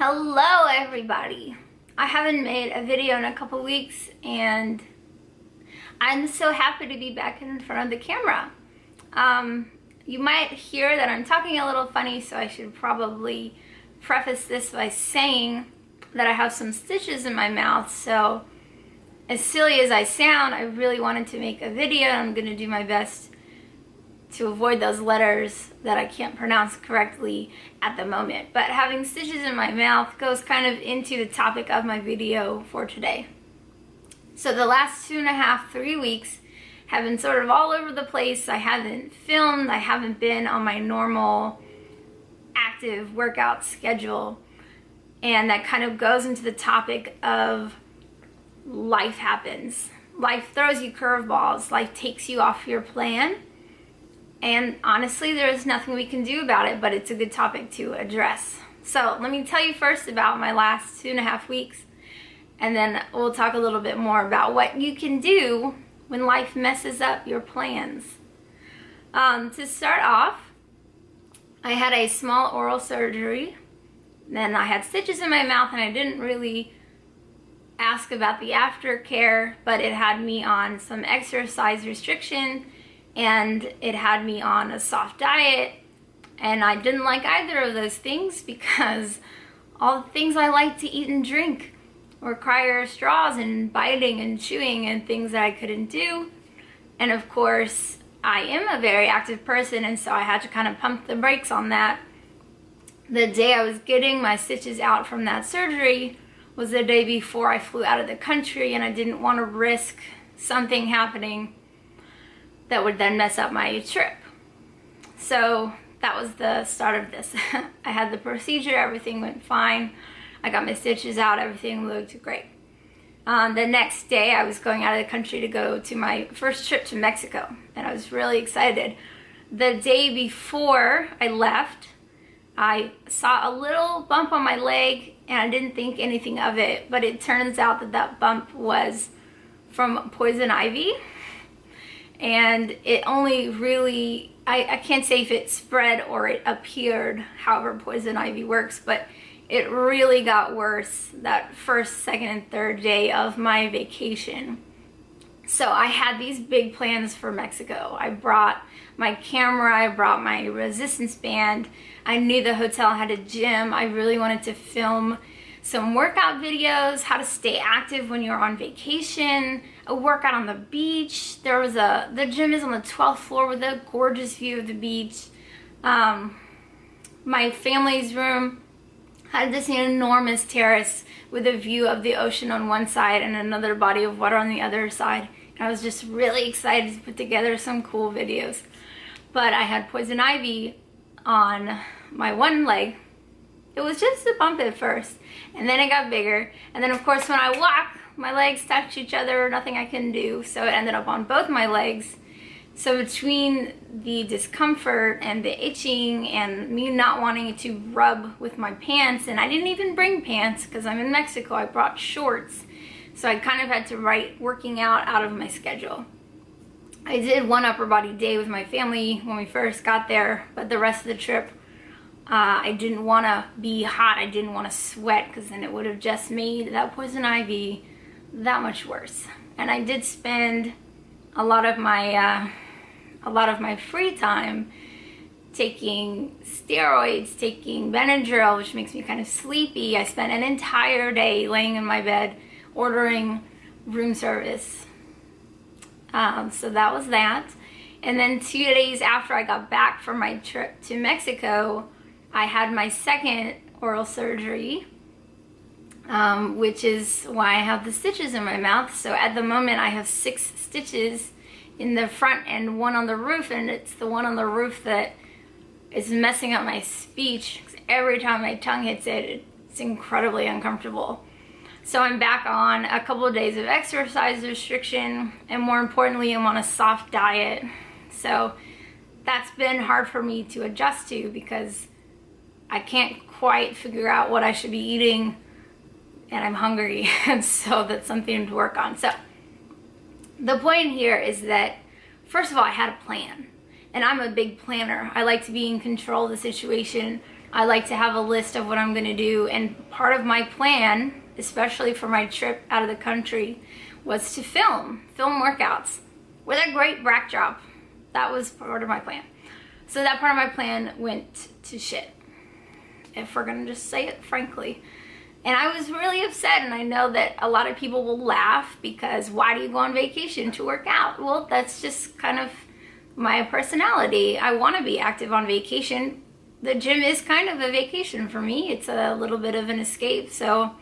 Hello everybody. I haven't made a video in a couple weeks and I'm so happy to be back in front of the camera. You might hear that I'm talking a little funny, so I should probably preface this by saying that I have some stitches in my mouth. So as silly as I sound, I really wanted to make a video and I'm gonna do my best to avoid those letters that I can't pronounce correctly at the moment. But having stitches in my mouth goes kind of into the topic of my video for today. So the last 2.5, 3 weeks have been sort of all over the place. I haven't filmed, I haven't been on my normal active workout schedule. And that kind of goes into the topic of life happens. Life throws you curveballs, life takes you off your plan. And honestly, there is nothing we can do about it, but it's a good topic to address. So let me tell you first about my last 2.5 weeks, and then we'll talk a little bit more about what you can do when life messes up your plans. To start off, I had a small oral surgery. Then I had stitches in my mouth, and I didn't really ask about the aftercare, but it had me on some exercise restriction, and it had me on a soft diet, and I didn't like either of those things because all the things I like to eat and drink require straws and biting and chewing and things that I couldn't do. And of course, I am a very active person, and so I had to kind of pump the brakes on that. The day I was getting my stitches out from that surgery was the day before I flew out of the country, and I didn't want to risk something happening that would then mess up my trip. So that was the start of this. I had the procedure, everything went fine. I got my stitches out, everything looked great. The next day I was going out of the country to go to my first trip to Mexico, and I was really excited. The day before I left, I saw a little bump on my leg and I didn't think anything of it, but it turns out that that bump was from poison ivy. And it only really, I can't say if it spread or it appeared, however poison ivy works, but it really got worse that first, second, and third day of my vacation. So I had these big plans for Mexico. I brought my camera, I brought my resistance band. I knew the hotel had a gym. I really wanted to film some workout videos, how to stay active when you're on vacation, a workout on the beach. The gym is on the 12th floor with a gorgeous view of the beach. My family's room had this enormous terrace with a view of the ocean on one side and another body of water on the other side. And I was just really excited to put together some cool videos. But I had poison ivy on my one leg. It was just a bump at first, and then it got bigger. And then of course when I walk, my legs touch each other, nothing I can do. So it ended up on both my legs. So between the discomfort and the itching and me not wanting to rub with my pants, and I didn't even bring pants because I'm in Mexico, I brought shorts. So I kind of had to write working out of my schedule. I did one upper body day with my family when we first got there, but the rest of the trip, I didn't want to be hot, I didn't want to sweat, because then it would have just made that poison ivy that much worse. And I did spend a lot of my free time taking steroids, taking Benadryl, which makes me kind of sleepy. I spent an entire day laying in my bed ordering room service. So that was that. And then 2 days after I got back from my trip to Mexico, I had my second oral surgery, which is why I have the stitches in my mouth. So at the moment I have 6 stitches in the front and 1 on the roof, and it's the one on the roof that is messing up my speech. Every time my tongue hits it, it's incredibly uncomfortable. So I'm back on a couple of days of exercise restriction, and more importantly, I'm on a soft diet. So that's been hard for me to adjust to because I can't quite figure out what I should be eating, and I'm hungry, and so that's something to work on. So the point here is that, first of all, I had a plan, and I'm a big planner. I like to be in control of the situation I like to have a list of what I'm going to do, and part of my plan, especially for my trip out of the country, was to film workouts with a great backdrop. That was part of my plan. So that part of my plan went to shit, if we're gonna just say it frankly. And I was really upset, and I know that a lot of people will laugh because why do you go on vacation to work out? Well, that's just kind of my personality. I want to be active on vacation. The gym is kind of a vacation for me. It's a little bit of an escape, so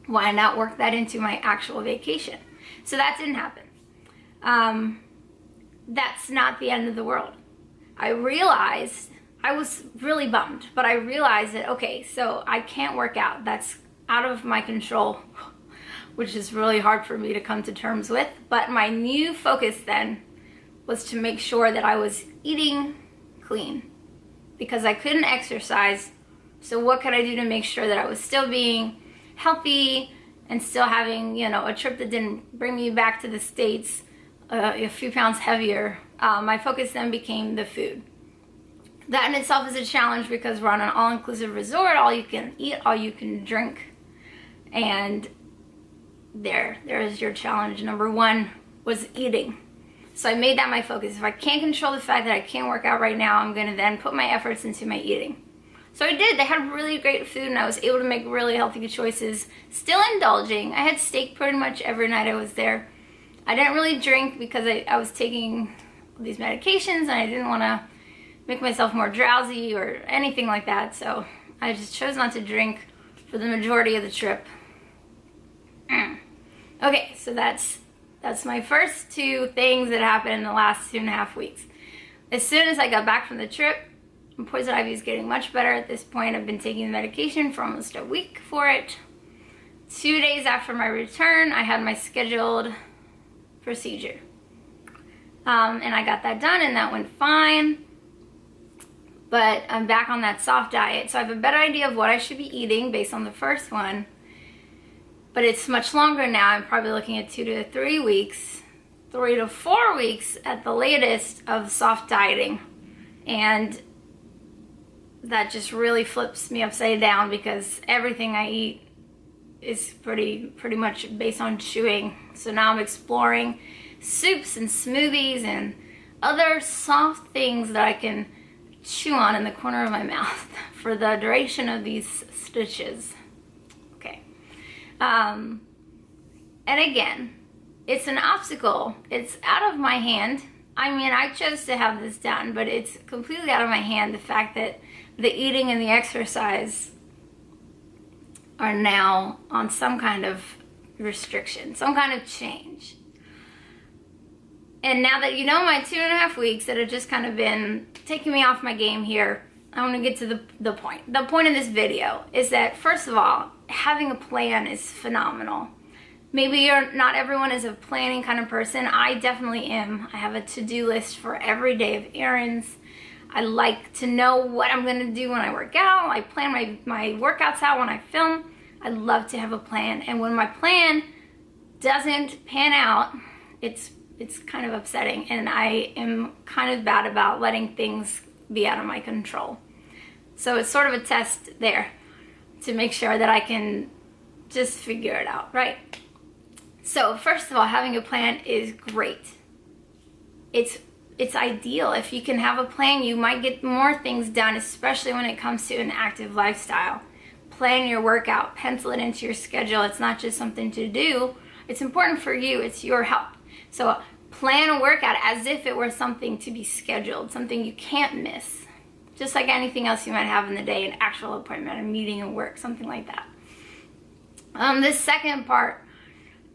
why not work that into my actual vacation? So that didn't happen. That's not the end of the world. I realized, I was really bummed, but I realized that, okay, so I can't work out. That's out of my control, which is really hard for me to come to terms with. But my new focus then was to make sure that I was eating clean, because I couldn't exercise. So what could I do to make sure that I was still being healthy and still having, you know, a trip that didn't bring me back to the States a few pounds heavier? My focus then became the food. That in itself is a challenge because we're on an all-inclusive resort, all you can eat, all you can drink. And there is your challenge. Number one was eating. So I made that my focus. If I can't control the fact that I can't work out right now, I'm gonna then put my efforts into my eating. So I did. They had really great food, and I was able to make really healthy choices, still indulging. I had steak pretty much every night I was there. I didn't really drink because I was taking these medications, and I didn't want to make myself more drowsy or anything like that. So I just chose not to drink for the majority of the trip. Okay, so that's my first two things that happened in the last 2.5 weeks. As soon as I got back from the trip, my poison ivy is getting much better at this point. I've been taking the medication for almost a week for it. 2 days after my return, I had my scheduled procedure. And I got that done, and that went fine. But I'm back on that soft diet, so I have a better idea of what I should be eating based on the first one. But it's much longer now. I'm probably looking at 2 to 3 weeks, 3 to 4 weeks at the latest of soft dieting. And that just really flips me upside down because everything I eat is pretty much based on chewing. So now I'm exploring soups and smoothies and other soft things that I can chew on in the corner of my mouth for the duration of these stitches. Okay. And again, it's an obstacle. It's out of my hand. I mean, I chose to have this done, but it's completely out of my hand. The fact that the eating and the exercise are now on some kind of restriction, some kind of change. And now that you know my 2.5 weeks that have just kind of been taking me off my game here, I want to get to the point. The point of this video is that, first of all, having a plan is phenomenal. Maybe not everyone is a planning kind of person. I definitely am. I have a to-do list for every day of errands. I like to know what I'm going to do when I work out. I plan my workouts out when I film. I love to have a plan. And when my plan doesn't pan out, it's kind of upsetting. And I am kind of bad about letting things be out of my control. So it's sort of a test there to make sure that I can just figure it out, right? So first of all, having a plan is great. It's ideal. If you can have a plan, you might get more things done, especially when it comes to an active lifestyle. Plan your workout, pencil it into your schedule. It's not just something to do. It's important for you. It's your health. So plan a workout as if it were something to be scheduled, something you can't miss. Just like anything else you might have in the day, an actual appointment, a meeting at work, something like that. The second part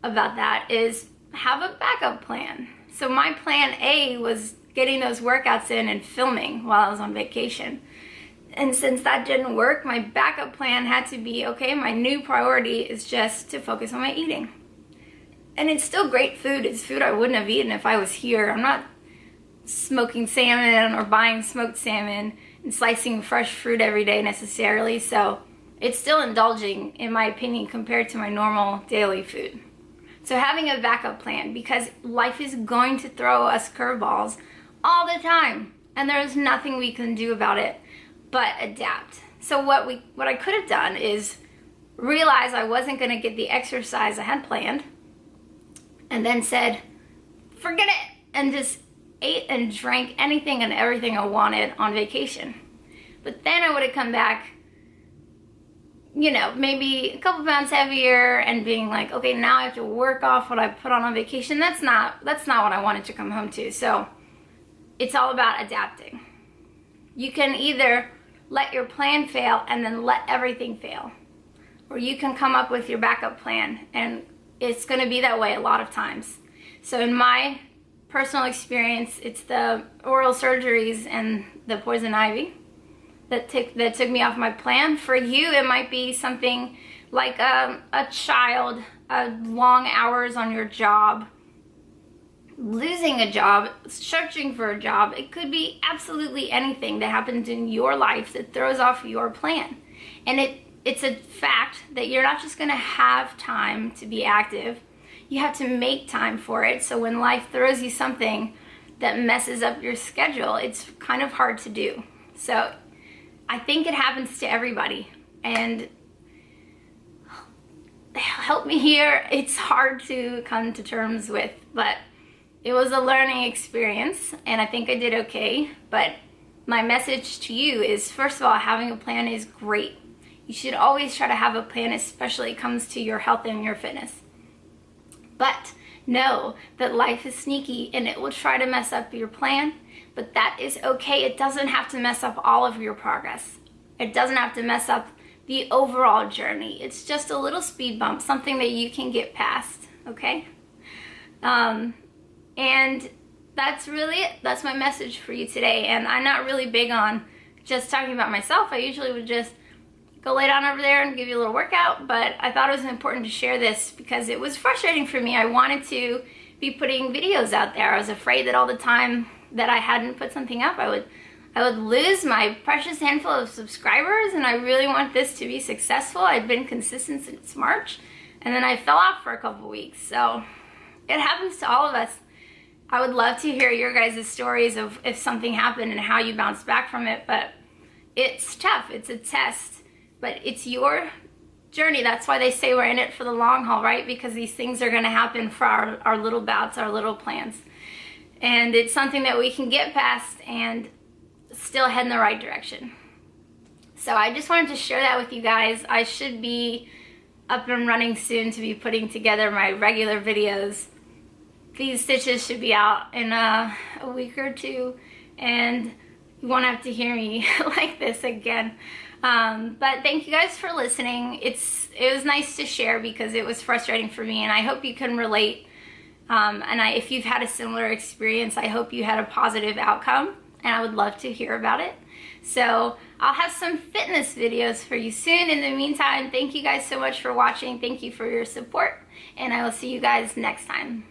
about that is have a backup plan. So my plan A was getting those workouts in and filming while I was on vacation. And since that didn't work, my backup plan had to be, okay, my new priority is just to focus on my eating. And it's still great food. It's food I wouldn't have eaten if I was here. I'm not smoking salmon or buying smoked salmon and slicing fresh fruit every day necessarily. So it's still indulging, in my opinion, compared to my normal daily food. So having a backup plan, because life is going to throw us curveballs all the time, and there's nothing we can do about it but adapt. So what I could have done is realize I wasn't going to get the exercise I had planned, and then said, forget it, and just ate and drank anything and everything I wanted on vacation. But then I would have come back, you know, maybe a couple pounds heavier and being like, okay, now I have to work off what I put on vacation. That's not what I wanted to come home to. So it's all about adapting. You can either let your plan fail and then let everything fail, or you can come up with your backup plan, and it's going to be that way a lot of times. So in my personal experience, it's the oral surgeries and the poison ivy that took me off my plan. For you, it might be something like a child, long hours on your job, losing a job, searching for a job. It could be absolutely anything that happens in your life that throws off your plan. And it's a fact that you're not just going to have time to be active. You have to make time for it. So when life throws you something that messes up your schedule, it's kind of hard to do. So I think it happens to everybody, and help me here, it's hard to come to terms with, but it was a learning experience, and I think I did okay. But my message to you is, first of all, having a plan is great. You should always try to have a plan, especially when it comes to your health and your fitness. But know that life is sneaky and it will try to mess up your plan, but that is okay. It doesn't have to mess up all of your progress. It doesn't have to mess up the overall journey. It's just a little speed bump, something that you can get past, okay? And that's really it. That's my message for you today. And I'm not really big on just talking about myself. I usually would just go lay down over there and give you a little workout, but I thought it was important to share this because it was frustrating for me. I wanted to be putting videos out there. I was afraid that all the time that I hadn't put something up, I would lose my precious handful of subscribers, and I really want this to be successful. I'd been consistent since March, and then I fell off for a couple weeks. So it happens to all of us. I would love to hear your guys' stories of if something happened and how you bounced back from it, but it's tough. It's a test. But it's your journey. That's why they say we're in it for the long haul, right? Because these things are going to happen for our little bouts, our little plans. And it's something that we can get past and still head in the right direction. So I just wanted to share that with you guys. I should be up and running soon to be putting together my regular videos. These stitches should be out in a week or two, and you won't have to hear me like this again. But thank you guys for listening. It was nice to share because it was frustrating for me, and I hope you can relate. If you've had a similar experience, I hope you had a positive outcome, and I would love to hear about it. So I'll have some fitness videos for you soon. In the meantime, thank you guys so much for watching. Thank you for your support, and I will see you guys next time.